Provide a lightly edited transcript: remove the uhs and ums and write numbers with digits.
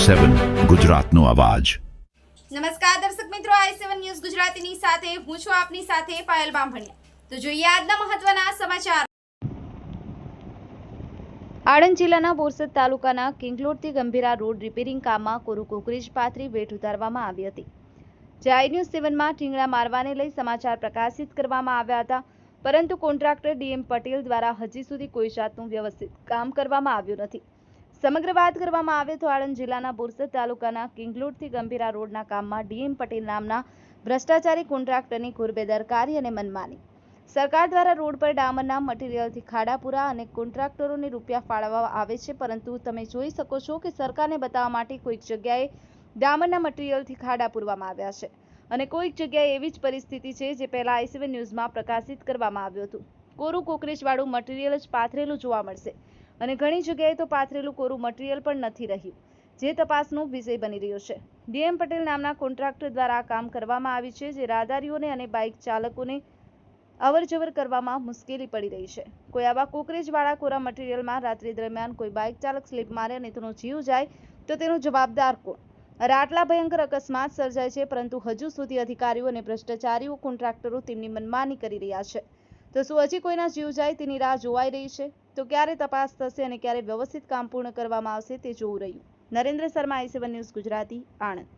i7 ગુજરાતનો અવાજ। નમસ્કાર દર્શક મિત્રો, i7 ન્યૂઝ ગુજરાતીની સાથે હું છું આપની સાથે પાયલ બામભણિયા। તો જોઈએ આજના મહત્વના સમાચાર। આણંદ જિલ્લાના બોરસદ તાલુકાના કિંગલોડથી ગંભીરા રોડ રિપેરિંગ કામમાં કોરું કોકરેજ પાથરી વેઠ ઉતારવામાં આવી હતી, જે i7માં ઠીંગણા મારવાને લઈ સમાચાર પ્રકાશિત કરવામાં આવ્યા હતા, પરંતુ કોન્ટ્રાક્ટર ડીએમ પટેલ દ્વારા હજી સુધી કોઈ જાતનું વ્યવસ્થિત કામ કરવામાં આવ્યું નથી। સમગ્ર વાત કરવામાં આવે તો આણંદ જિલ્લાના બોરસદ તાલુકાના કિંગલોડથી ગંભીરા રોડના કામમાં ડીએમ પટેલ નામના ભ્રષ્ટાચારી કોન્ટ્રાક્ટરની ઘોર બેદરકારી અને મનમાની। સરકાર દ્વારા રોડ પર ડામરના મટીરીયલથી ખાડા પૂરા અને કોન્ટ્રાક્ટરોને રૂપિયા ફાળવવામાં આવે છે, પરંતુ તમે જોઈ શકો છો કે સરકારને બતાવવા માટે કોઈક જગ્યાએ ડામરના મટીરીયલથી ખાડા પૂરવામાં આવ્યા છે અને કોઈક જગ્યાએ એવી જ પરિસ્થિતિ છે જે પહેલા i7 ન્યૂઝમાં પ્રકાશિત કરવામાં આવ્યું હતું। કોરું કોકરેજવાળું મટીરીયલ જ પાથરેલું જોવા મળશે અને ઘણી જગ્યાએ તો પાથરેલું કોરું મટીરીયલ પણ નથી રહ્યું, જે તપાસનો વિષય બની રહ્યો છે। ડીએમ પટેલ નામના કોન્ટ્રાક્ટર દ્વારા આ કામ કરવામાં આવ્યું છે, જે રાહદારીઓને અને બાઇક ચાલકોને અવરજવર કરવામાં મુશ્કેલી પડી રહી છે। કોઈ આવા કોકરેજવાળા કોરા મટીરીયલમાં રાત્રિ દરમિયાન કોઈ બાઇક ચાલક સ્લીપ મારે અને તેનો જીવ જાય તો તેનો જવાબદાર કોણ? અરે આટલા ભયંકર અકસ્માત સર્જાય છે, પરંતુ હજુ સુધી અધિકારીઓ અને ભ્રષ્ટાચારીઓ કોન્ટ્રાક્ટરો તેમની મનમાની કરી રહ્યા છે। તો શું હજી કોઈના જીવ જાય તેની રાહ જોવાઈ રહી છે? તો ક્યારે તપાસ થશે અને ક્યારે વ્યવસ્થિત કામ પૂર્ણ કરવામાં આવશે તે જોવું રહ્યું। Narendra Sharma, i7 news Gujarati, Anand.